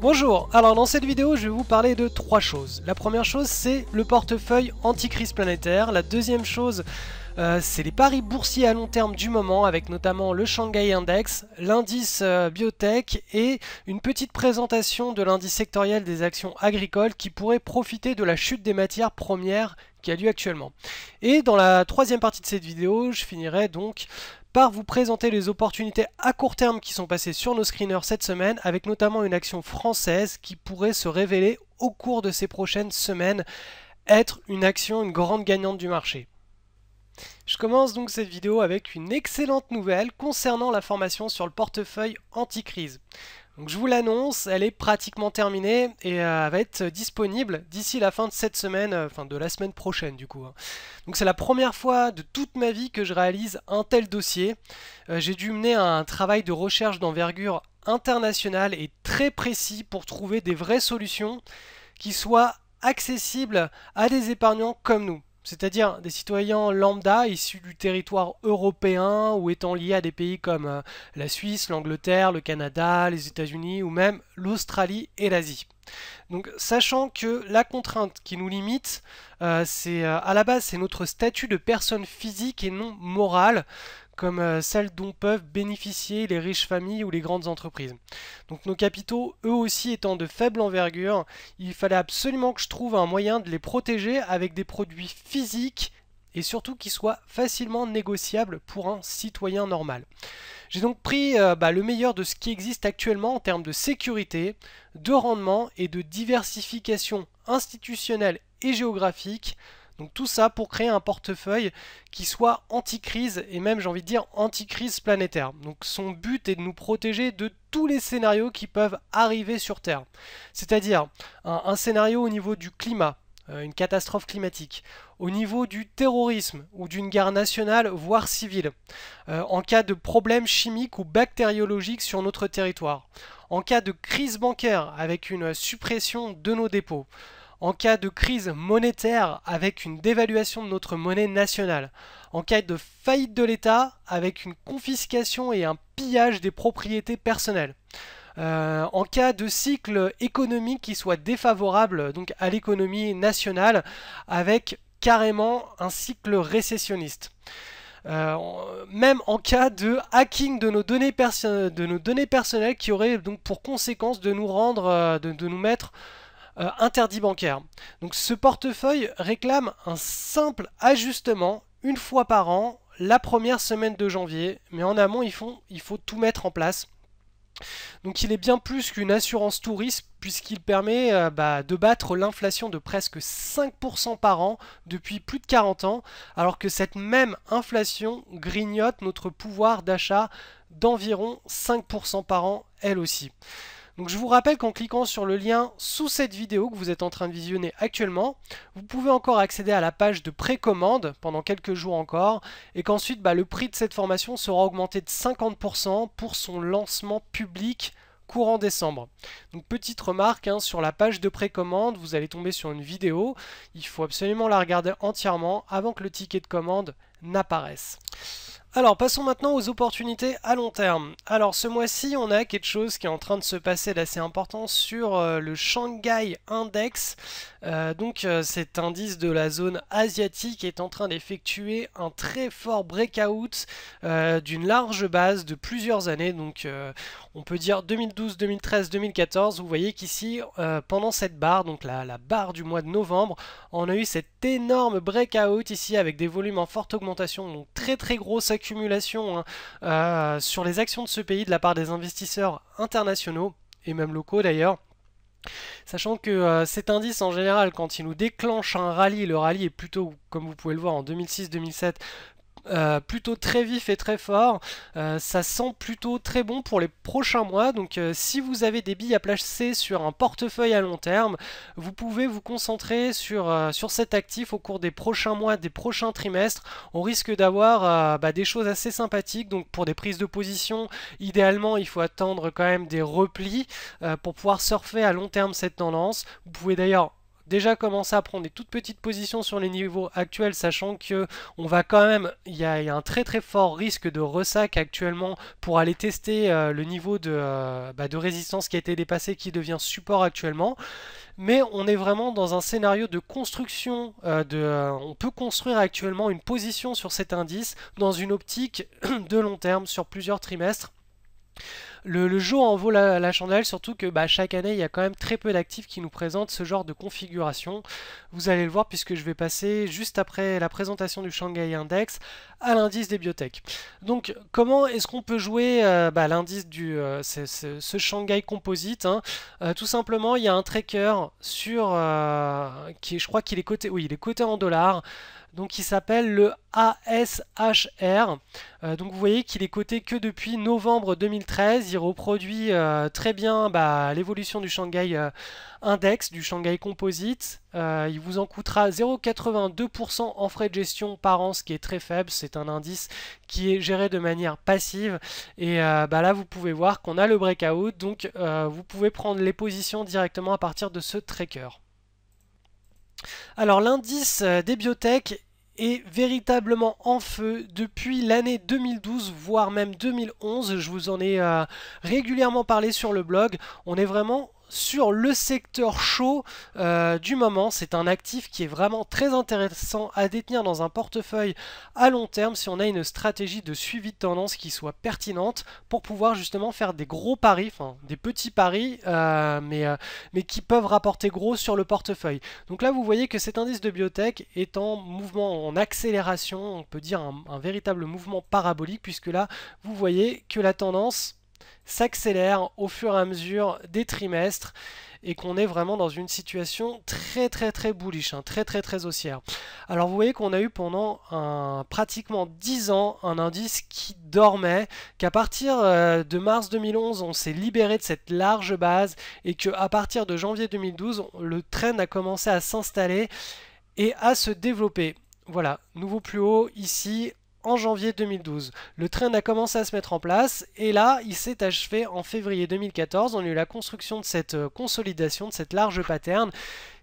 Bonjour, alors dans cette vidéo je vais vous parler de trois choses. La première chose c'est le portefeuille anti-crise planétaire. La deuxième chose c'est les paris boursiers à long terme du moment avec notamment le Shanghai Index, l'indice biotech et une petite présentation de l'indice sectoriel des actions agricoles qui pourrait profiter de la chute des matières premières qui a lieu actuellement. Et dans la troisième partie de cette vidéo, je finirai donc par vous présenter les opportunités à court terme qui sont passées sur nos screeners cette semaine, avec notamment une action française qui pourrait se révéler au cours de ces prochaines semaines être une grande gagnante du marché. Je commence donc cette vidéo avec une excellente nouvelle concernant la formation sur le portefeuille anti-crise. Donc je vous l'annonce, elle est pratiquement terminée et elle va être disponible d'ici la fin de cette semaine, enfin de la semaine prochaine du coup. Donc c'est la première fois de toute ma vie que je réalise un tel dossier. J'ai dû mener un travail de recherche d'envergure internationale et très précis pour trouver des vraies solutions qui soient accessibles à des épargnants comme nous. C'est-à-dire des citoyens lambda issus du territoire européen ou étant liés à des pays comme la Suisse, l'Angleterre, le Canada, les États-Unis ou même l'Australie et l'Asie. Donc sachant que la contrainte qui nous limite, à la base c'est notre statut de personne physique et non morale, comme celle dont peuvent bénéficier les riches familles ou les grandes entreprises. Donc nos capitaux, eux aussi étant de faible envergure, il fallait absolument que je trouve un moyen de les protéger avec des produits physiques et surtout qui soient facilement négociables pour un citoyen normal. J'ai donc pris le meilleur de ce qui existe actuellement en termes de sécurité, de rendement et de diversification institutionnelle et géographique. Donc tout ça pour créer un portefeuille qui soit anti-crise et même j'ai envie de dire anti-crise planétaire. Donc son but est de nous protéger de tous les scénarios qui peuvent arriver sur Terre. C'est-à-dire un scénario au niveau du climat, une catastrophe climatique, au niveau du terrorisme ou d'une guerre nationale voire civile, en cas de problèmes chimiques ou bactériologiques sur notre territoire, en cas de crise bancaire avec une suppression de nos dépôts, en cas de crise monétaire avec une dévaluation de notre monnaie nationale, en cas de faillite de l'État avec une confiscation et un pillage des propriétés personnelles, en cas de cycle économique qui soit défavorable donc à l'économie nationale avec carrément un cycle récessionniste. Même en cas de hacking de nos données personnelles qui aurait donc pour conséquence de nous rendre, de nous mettre interdit bancaire. Donc ce portefeuille réclame un simple ajustement une fois par an, la première semaine de janvier, mais en amont il faut tout mettre en place. Donc il est bien plus qu'une assurance tout risque puisqu'il permet de battre l'inflation de presque 5% par an depuis plus de 40 ans, alors que cette même inflation grignote notre pouvoir d'achat d'environ 5% par an elle aussi. Donc je vous rappelle qu'en cliquant sur le lien sous cette vidéo que vous êtes en train de visionner actuellement, vous pouvez encore accéder à la page de précommande pendant quelques jours encore et qu'ensuite le prix de cette formation sera augmenté de 50% pour son lancement public courant décembre. Donc petite remarque, sur la page de précommande, vous allez tomber sur une vidéo, il faut absolument la regarder entièrement avant que le ticket de commande n'apparaisse. Alors passons maintenant aux opportunités à long terme. Alors ce mois-ci on a quelque chose qui est en train de se passer d'assez important sur le Shanghai Index. Cet indice de la zone asiatique est en train d'effectuer un très fort breakout d'une large base de plusieurs années. Donc on peut dire 2012, 2013, 2014. Vous voyez qu'ici pendant cette barre, donc la barre du mois de novembre, on a eu cet énorme breakout ici avec des volumes en forte augmentation, donc très grosse accumulation sur les actions de ce pays de la part des investisseurs internationaux et même locaux d'ailleurs. Sachant que cet indice en général quand il nous déclenche un rallye, le rallye est plutôt comme vous pouvez le voir en 2006-2007 plutôt très vif et très fort, ça sent plutôt très bon pour les prochains mois. Donc si vous avez des billes à placer sur un portefeuille à long terme, vous pouvez vous concentrer sur cet actif au cours des prochains mois, des prochains trimestres. On risque d'avoir des choses assez sympathiques. Donc pour des prises de position, idéalement il faut attendre quand même des replis pour pouvoir surfer à long terme cette tendance. Vous pouvez d'ailleurs déjà commencer à prendre des toutes petites positions sur les niveaux actuels, sachant que on va quand même, il y a un très très fort risque de ressac actuellement pour aller tester le niveau de résistance qui a été dépassé, qui devient support actuellement. Mais on est vraiment dans un scénario de construction, on peut construire actuellement une position sur cet indice dans une optique de long terme sur plusieurs trimestres. Le jeu en vaut la chandelle, surtout que chaque année, il y a quand même très peu d'actifs qui nous présentent ce genre de configuration. Vous allez le voir puisque je vais passer juste après la présentation du Shanghai Index à l'indice des biotech. Donc, comment est-ce qu'on peut jouer l'indice ce Shanghai Composite, hein. Tout simplement, il y a un tracker sur je crois qu'il est coté, oui, il est coté en dollars. Donc il s'appelle le ASHR. Donc vous voyez qu'il est coté que depuis novembre 2013. Il reproduit très bien l'évolution du Shanghai Index, du Shanghai Composite. Il vous en coûtera 0,82% en frais de gestion par an, ce qui est très faible. C'est un indice qui est géré de manière passive. Et là vous pouvez voir qu'on a le breakout. Donc vous pouvez prendre les positions directement à partir de ce tracker. Alors l'indice des biotech est véritablement en feu depuis l'année 2012, voire même 2011. Je vous en ai régulièrement parlé sur le blog. On est vraiment sur le secteur chaud du moment. C'est un actif qui est vraiment très intéressant à détenir dans un portefeuille à long terme si on a une stratégie de suivi de tendance qui soit pertinente pour pouvoir justement faire des gros paris, enfin des petits paris, mais qui peuvent rapporter gros sur le portefeuille. Donc là vous voyez que cet indice de biotech est en mouvement, en accélération, on peut dire un véritable mouvement parabolique, puisque là vous voyez que la tendance s'accélère au fur et à mesure des trimestres et qu'on est vraiment dans une situation très bullish, hein, très haussière. Alors vous voyez qu'on a eu pendant pratiquement 10 ans un indice qui dormait, qu'à partir de mars 2011 on s'est libéré de cette large base et qu'à partir de janvier 2012 le trend a commencé à s'installer et à se développer. Voilà, nouveau plus haut ici en janvier 2012. Le trend a commencé à se mettre en place et là il s'est achevé en février 2014. On a eu la construction de cette consolidation, de cette large pattern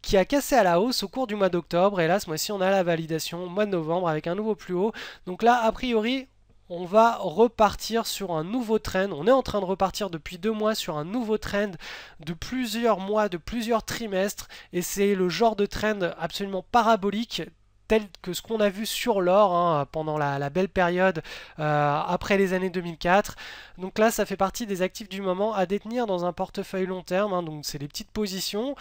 qui a cassé à la hausse au cours du mois d'octobre, et là ce mois-ci on a la validation au mois de novembre avec un nouveau plus haut. Donc là a priori on va repartir sur un nouveau trend. On est en train de repartir depuis 2 mois sur un nouveau trend de plusieurs mois, de plusieurs trimestres, et c'est le genre de trend absolument parabolique tel que ce qu'on a vu sur l'or, hein, pendant la belle période après les années 2004. Donc là, ça fait partie des actifs du moment à détenir dans un portefeuille long terme, hein. Donc c'est des petites positions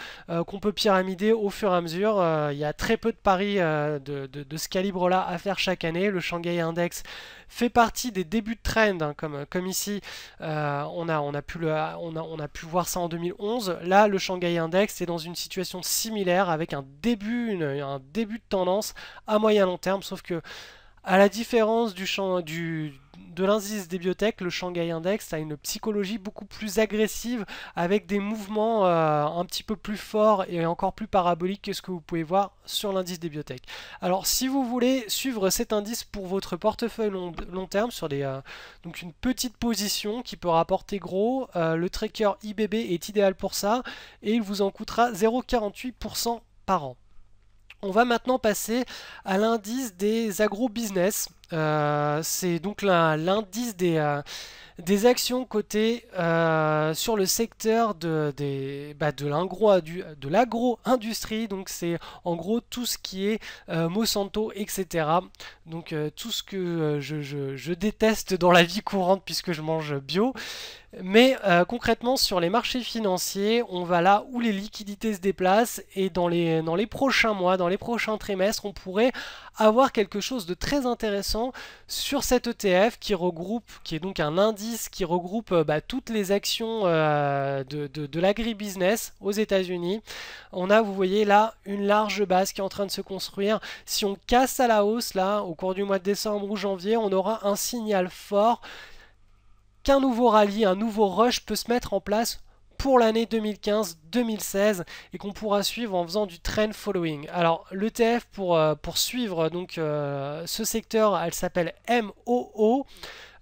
qu'on peut pyramider au fur et à mesure. Il y a très peu de paris de ce calibre-là à faire chaque année. Le Shanghai Index fait partie des débuts de trend, hein, comme ici, on a pu voir ça en 2011. Là, le Shanghai Index est dans une situation similaire avec un début de tendance à moyen long terme, sauf que à la différence de l'indice des biotech, le Shanghai Index a une psychologie beaucoup plus agressive avec des mouvements un petit peu plus forts et encore plus paraboliques que ce que vous pouvez voir sur l'indice des biotech. Alors si vous voulez suivre cet indice pour votre portefeuille long terme sur donc une petite position qui peut rapporter gros, le tracker IBB est idéal pour ça et il vous en coûtera 0,48% par an. On va maintenant passer à l'indice des agro-business. C'est donc l'indice des actions cotées sur le secteur de l'agro-industrie. Donc c'est en gros tout ce qui est Monsanto, etc. Donc tout ce que je déteste dans la vie courante puisque je mange bio. Mais concrètement sur les marchés financiers, on va là où les liquidités se déplacent, et dans les prochains mois, dans les prochains trimestres, on pourrait avoir quelque chose de très intéressant sur cet ETF qui est donc un indice qui regroupe toutes les actions de l'agribusiness aux États-Unis. On a, vous voyez là, une large base qui est en train de se construire. Si on casse à la hausse là au cours du mois de décembre ou janvier, on aura un signal fort qu'un nouveau rallye, un nouveau rush peut se mettre en place pour l'année 2015-2016 et qu'on pourra suivre en faisant du trend following. Alors l'ETF pour suivre donc ce secteur, elle s'appelle MOO.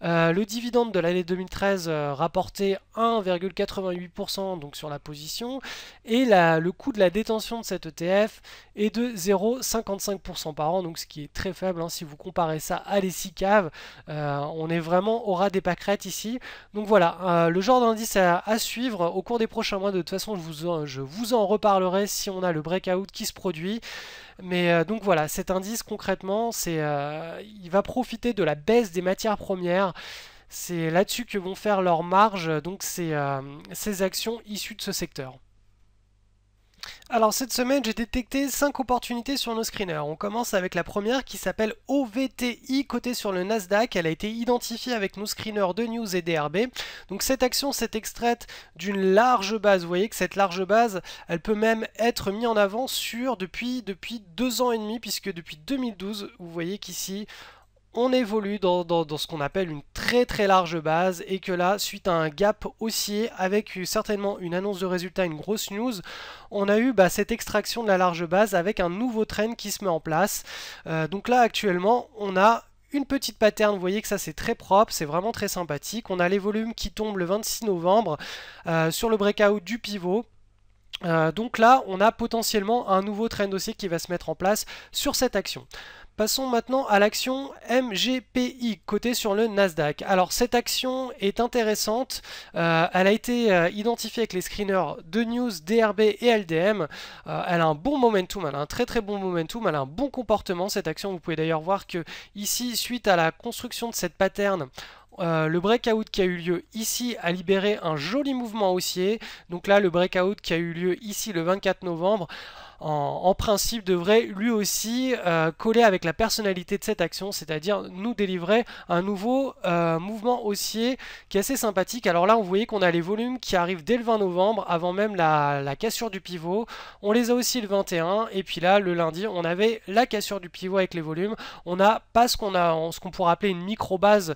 Le dividende de l'année 2013 rapportait 1,88% donc sur la position, et le coût de la détention de cet ETF est de 0,55% par an, donc ce qui est très faible si vous comparez ça à les SICAV. On est vraiment au ras des pâquerettes ici. Donc voilà, le genre d'indice à suivre au cours des prochains mois. De toute façon, je vous en reparlerai si on a le breakout qui se produit. Mais donc voilà, cet indice concrètement, il va profiter de la baisse des matières premières. C'est là-dessus que vont faire leur marge, donc ces actions issues de ce secteur. Alors cette semaine, j'ai détecté 5 opportunités sur nos screeners. On commence avec la première qui s'appelle OVTI, cotée sur le Nasdaq. Elle a été identifiée avec nos screeners de News et DRB. Donc cette action s'est extraite d'une large base. Vous voyez que cette large base, elle peut même être mise en avant depuis 2 ans et demi, puisque depuis 2012, vous voyez qu'ici, on évolue dans ce qu'on appelle une très large base, et que là, suite à un gap haussier avec certainement une annonce de résultat, une grosse news, on a eu cette extraction de la large base avec un nouveau trend qui se met en place. Donc là actuellement on a une petite pattern, vous voyez que ça c'est très propre, c'est vraiment très sympathique. On a les volumes qui tombent le 26 novembre sur le breakout du pivot. Donc là on a potentiellement un nouveau trend haussier qui va se mettre en place sur cette action. Passons maintenant à l'action MGPI, cotée sur le Nasdaq. Alors cette action est intéressante, elle a été identifiée avec les screeners de News, DRB et LDM. Elle a un bon momentum, elle a un très bon momentum, elle a un bon comportement cette action. Vous pouvez d'ailleurs voir que ici, suite à la construction de cette pattern, le breakout qui a eu lieu ici a libéré un joli mouvement haussier. Donc là, le breakout qui a eu lieu ici le 24 novembre, en principe devrait lui aussi coller avec la personnalité de cette action, c'est-à-dire nous délivrer un nouveau mouvement haussier qui est assez sympathique. Alors là, vous voyez qu'on a les volumes qui arrivent dès le 20 novembre, avant même la cassure du pivot. On les a aussi le 21, et puis là, le lundi, on avait la cassure du pivot avec les volumes. On n'a pas ce qu'on pourrait appeler une micro-base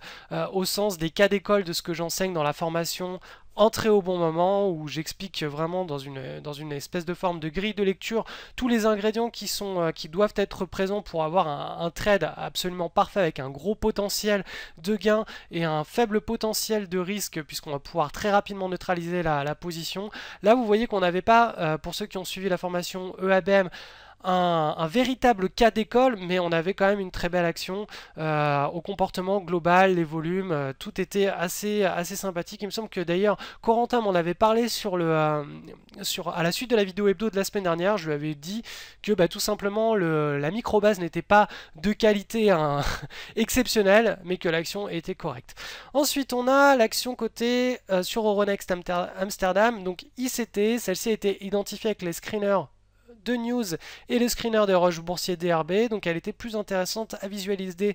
au sens des cas d'école de ce que j'enseigne dans la formation Entrer au bon moment, où j'explique vraiment dans une espèce de forme de grille de lecture tous les ingrédients qui doivent être présents pour avoir un trade absolument parfait avec un gros potentiel de gain et un faible potentiel de risque, puisqu'on va pouvoir très rapidement neutraliser la position. Là vous voyez qu'on n'avait pas, pour ceux qui ont suivi la formation EABM, un véritable cas d'école, mais on avait quand même une très belle action au comportement global, les volumes, tout était assez sympathique. Il me semble que d'ailleurs Corentin m'en avait parlé à la suite de la vidéo hebdo de la semaine dernière. Je lui avais dit que tout simplement la micro-base n'était pas de qualité exceptionnelle, mais que l'action était correcte. Ensuite on a l'action cotée sur Euronext Amsterdam, donc ICT. Celle-ci a été identifiée avec les screeners de News et le screener de Roche Boursier DRB, donc elle était plus intéressante à visualiser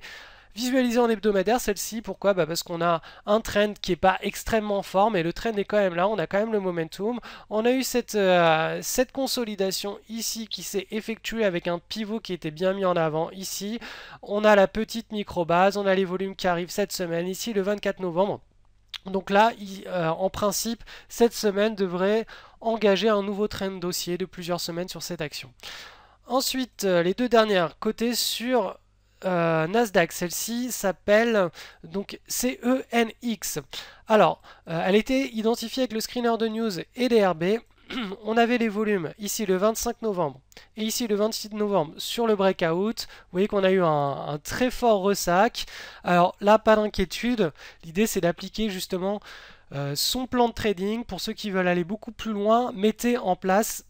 en hebdomadaire celle-ci. Pourquoi? Parce qu'on a un trend qui n'est pas extrêmement fort, mais le trend est quand même là, on a quand même le momentum. On a eu cette consolidation ici qui s'est effectuée avec un pivot qui était bien mis en avant ici. On a la petite micro-base, on a les volumes qui arrivent cette semaine, ici le 24 novembre. Donc là, en principe, cette semaine devrait engager un nouveau trend dossier de plusieurs semaines sur cette action. Ensuite, les deux dernières cotées sur Nasdaq, celle-ci s'appelle donc CENX. Alors, elle était identifiée avec le screener de News et DRB. On avait les volumes ici le 25 novembre et ici le 26 novembre sur le breakout. Vous voyez qu'on a eu un très fort ressac. Alors là, pas d'inquiétude. L'idée, c'est d'appliquer justement son plan de trading. Pour ceux qui veulent aller beaucoup plus loin, mettez en place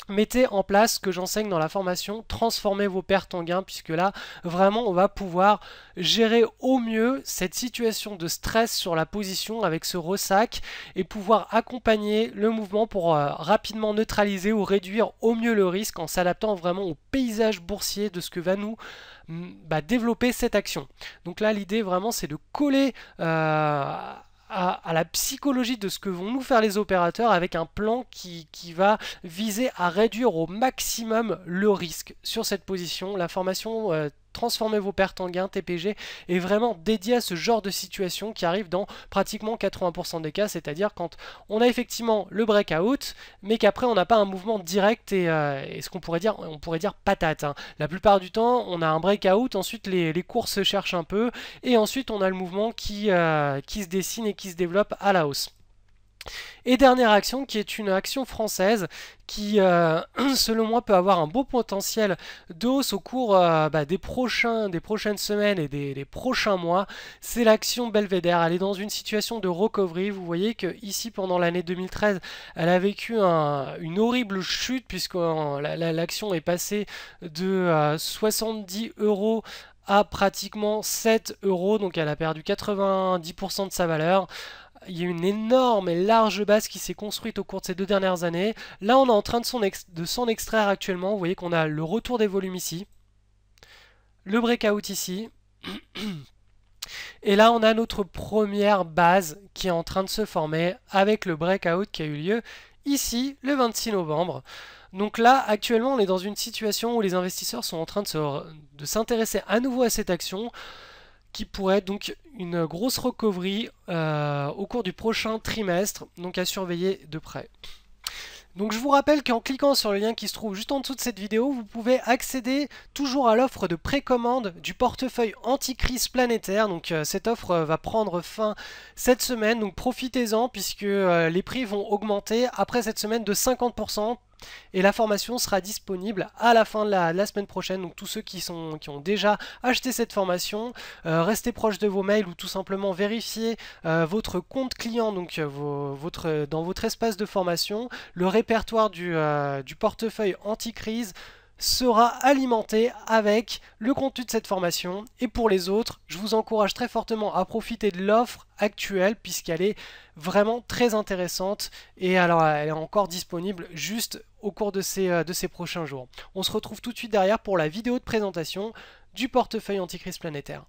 ce que j'enseigne dans la formation, transformez vos pertes en gains, puisque là, vraiment, on va pouvoir gérer au mieux cette situation de stress sur la position avec ce ressac et pouvoir accompagner le mouvement pour rapidement neutraliser ou réduire au mieux le risque en s'adaptant vraiment au paysage boursier de ce que va nous développer cette action. Donc là, l'idée vraiment, c'est de coller à la psychologie de ce que vont nous faire les opérateurs avec un plan qui va viser à réduire au maximum le risque sur cette position. La formation transformer vos pertes en gains, TPG, est vraiment dédié à ce genre de situation qui arrive dans pratiquement 80% des cas, c'est-à-dire quand on a effectivement le breakout, mais qu'après on n'a pas un mouvement direct et ce qu'on pourrait dire, patate. Hein. La plupart du temps, on a un breakout, ensuite les cours se cherchent un peu, et ensuite on a le mouvement qui se dessine et qui se développe à la hausse. Et dernière action qui est une action française qui selon moi peut avoir un beau potentiel de hausse au cours des prochaines semaines et des prochains mois, c'est l'action Belvédère. Elle est dans une situation de recovery. Vous voyez que ici pendant l'année 2013 elle a vécu une horrible chute puisque l'action est passée de 70 € à pratiquement 7 €, donc elle a perdu 90% de sa valeur. Il y a une énorme et large base qui s'est construite au cours de ces 2 dernières années. Là, on est en train de s'en extraire actuellement. Vous voyez qu'on a le retour des volumes ici, le breakout ici. Et là, on a notre première base qui est en train de se former avec le breakout qui a eu lieu ici, le 26 novembre. Donc là, actuellement, on est dans une situation où les investisseurs sont en train de s'intéresser à nouveau à cette action, qui pourrait être donc une grosse recovery au cours du prochain trimestre, donc à surveiller de près. Donc je vous rappelle qu'en cliquant sur le lien qui se trouve juste en dessous de cette vidéo, vous pouvez accéder toujours à l'offre de précommande du portefeuille anti-crise planétaire. Donc cette offre va prendre fin cette semaine, donc profitez-en puisque les prix vont augmenter après cette semaine de 50%. Et la formation sera disponible à la fin de la semaine prochaine. Donc tous ceux qui ont déjà acheté cette formation, restez proche de vos mails ou tout simplement vérifiez votre compte client donc, dans votre espace de formation. Le répertoire du portefeuille anti-crise sera alimenté avec le contenu de cette formation. Et pour les autres, je vous encourage très fortement à profiter de l'offre actuelle puisqu'elle est vraiment très intéressante et alors elle est encore disponible juste au cours de ces prochains jours. On se retrouve tout de suite derrière pour la vidéo de présentation du portefeuille anti-crise planétaire.